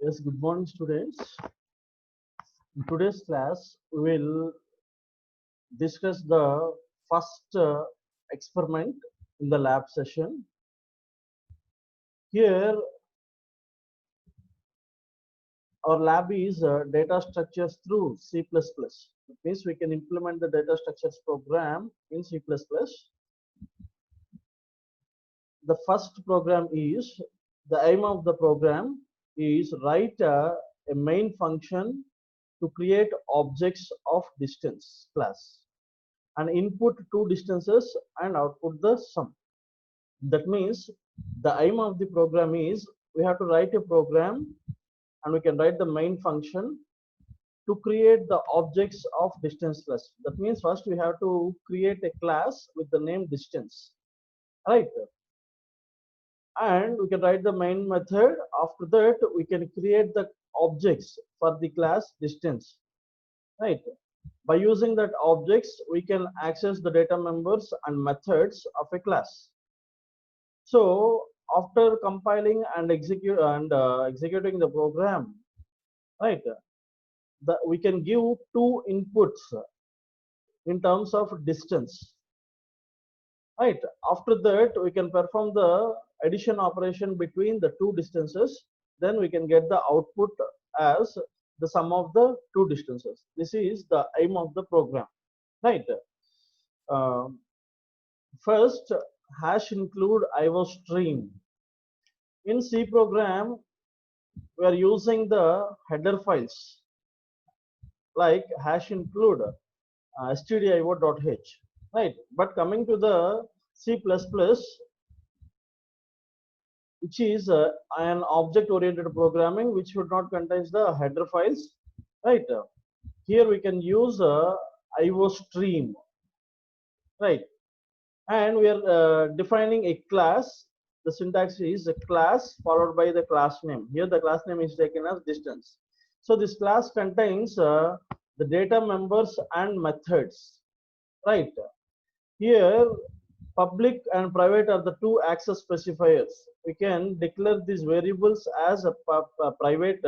Yes, good morning, students. In today's class, we will discuss the first experiment in the lab session. Here, our lab is data structures through C++. It means we can implement the data structures program in C++. The first program is, the aim of the program is write a main function to create objects of distance class and input two distances and output the sum. That means the aim of the program is we have to write a program and we can write the main function to create the objects of distance class. That means first we have to create a class with the name distance, right? And we can write the main method. After that, we can create the objects for the class distance, right? By using that objects, we can access the data members and methods of a class. So after compiling and executing the program, right, we can give two inputs in terms of distance, right? After that, we can perform the addition operation between the two distances. Then we can get the output as the sum of the two distances. This is the aim of the program, right? Um, First, hash include IO stream. In C program, we are using the header files like hash include stdio.h, right? But coming to the C++, which is an object-oriented programming, which should not contain the header files, right? Here we can use IO stream, right? And we are defining a class. The syntax is a class followed by the class name. Here the class name is taken as distance. So this class contains the data members and methods, right? Here public and private are the two access specifiers. We can declare these variables as a private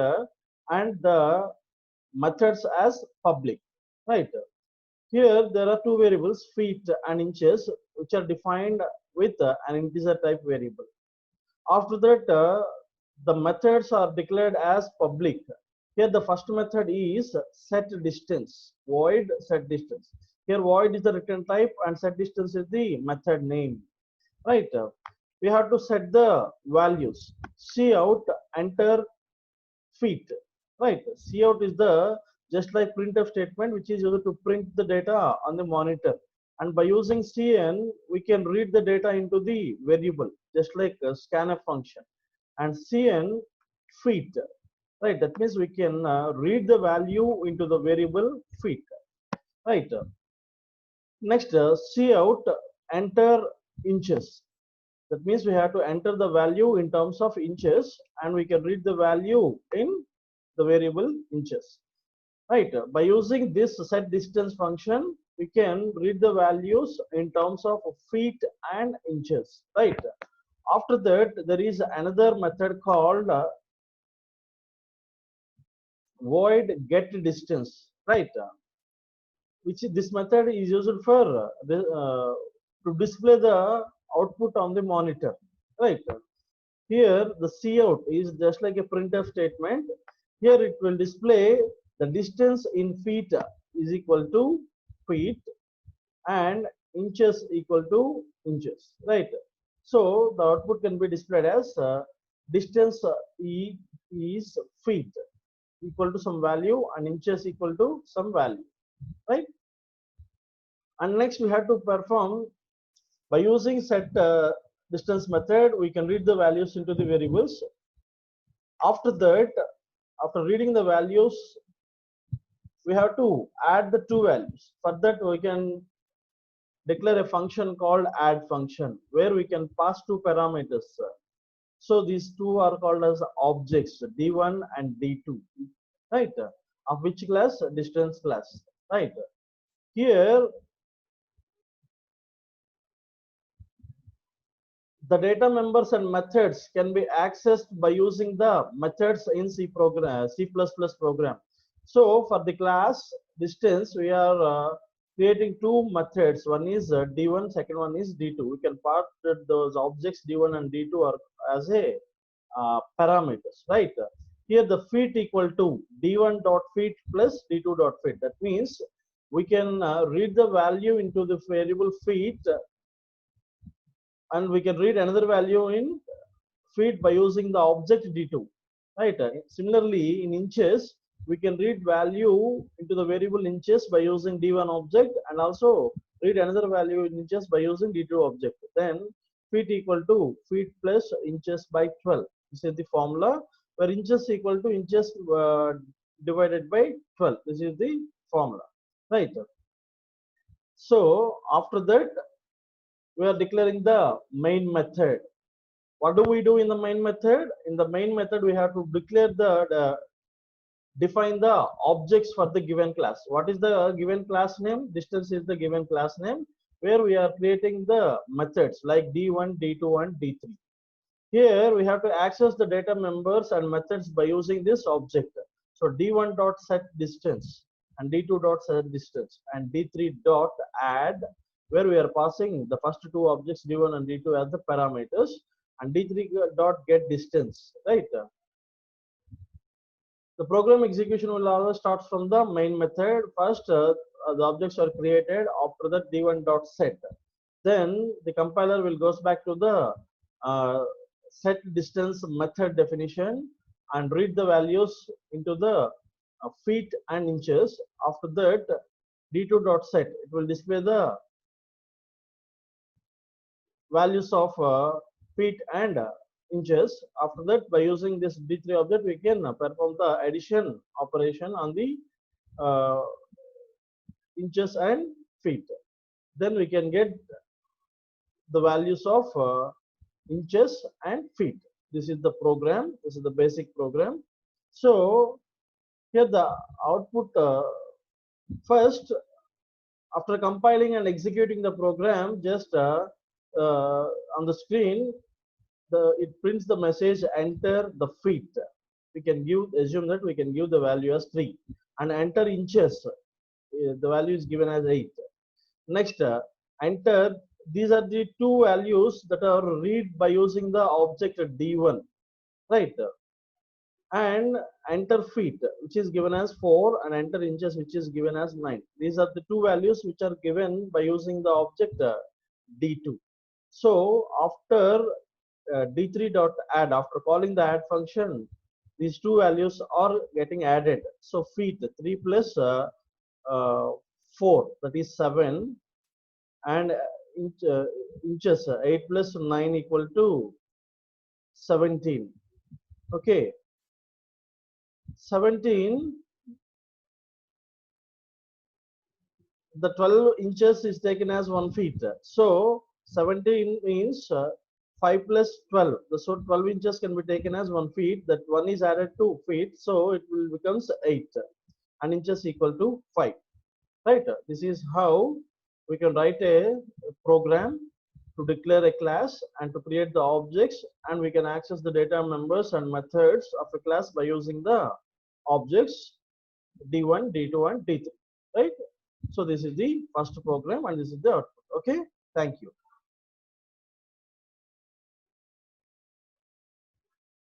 and the methods as public, right? Here there are two variables, feet and inches, which are defined with an integer type variable. After that, the methods are declared as public. Here the first method is set distance, void set distance. Here void is the return type and set distance is the method name, right? We have to set the values. Cout, enter, feet, right? Cout is the just like printf statement, which is used to print the data on the monitor, and by using cn we can read the data into the variable just like a scanf function. And cn feet, right? That means we can read the value into the variable feet, right? Next, cout enter inches. That means we have to enter the value in terms of inches and we can read the value in the variable inches, right? By using this set distance function, we can read the values in terms of feet and inches, right? After that, there is another method called void get distance, right? Which this method is used for to display the output on the monitor, right? Here the cout is just like a printf statement. Here it will display the distance in feet is equal to feet and inches equal to inches, right? So the output can be displayed as distance is feet equal to some value and inches equal to some value, right? And next we have to perform by using set distance method. We can read the values into the variables. After that, after reading the values, we have to add the two values. For that, we can declare a function called add function where we can pass two parameters. So these two are called as objects, d1 and d2, right? Of which class? Distance class, right? Here The data members and methods can be accessed by using the methods in C program, C++ program. So for the class distance, we are creating two methods. One is D1, second one is D2. We can part those objects D1 and D2 are as a parameters, right? Here the feet equal to D1 dot feet plus D2 dot feet. That means we can read the value into the variable feet, and we can read another value in feet by using the object D2, right? Similarly, in inches, we can read value into the variable inches by using D1 object, and also read another value in inches by using D2 object. Then feet equal to feet plus inches by 12. This is the formula, where inches equal to inches divided by 12. This is the formula, right? So after that, we are declaring the main method. What do we do in the main method? In the main method, we have to declare define the objects for the given class. What is the given class name? Distance is the given class name, where we are creating the methods like D1, D2, and D3. Here we have to access the data members and methods by using this object. So D1 dot set distance and D2 dot set distance and D3 dot add, where we are passing the first two objects D1 and D2 as the parameters, and D3 dot get distance, right? The program execution will always start from the main method. First, the objects are created. After that, D1 dot set. Then the compiler will goes back to the set distance method definition and read the values into the feet and inches. After that, D2 dot set, it will display the values of feet and inches. After that, by using this D3 object, we can perform the addition operation on the inches and feet. Then we can get the values of inches and feet. This is the program. This is the basic program. So here the output, first, after compiling and executing the program, just on the screen, it prints the message enter the feet. We can assume that we can give the value as 3, and enter inches. The value is given as 8. Next, enter. These are the two values that are read by using the object D1, right? And enter feet, which is given as 4, and enter inches, which is given as 9. These are the two values which are given by using the object D2. So after D3 dot add, after calling the add function, these two values are getting added. So feet 3 plus 4, that is 7, and inches 8 plus 9 equal to 17. Okay, 17. The 12 inches is taken as 1 feet. So 17 means 5 plus 12. So 12 inches can be taken as 1 feet. That 1 is added to feet, so it will becomes 8, and inches equal to 5. Right? This is how we can write a program to declare a class and to create the objects, and we can access the data members and methods of a class by using the objects D1, D2, and D3. Right? So this is the first program, and this is the output. Okay. Thank you.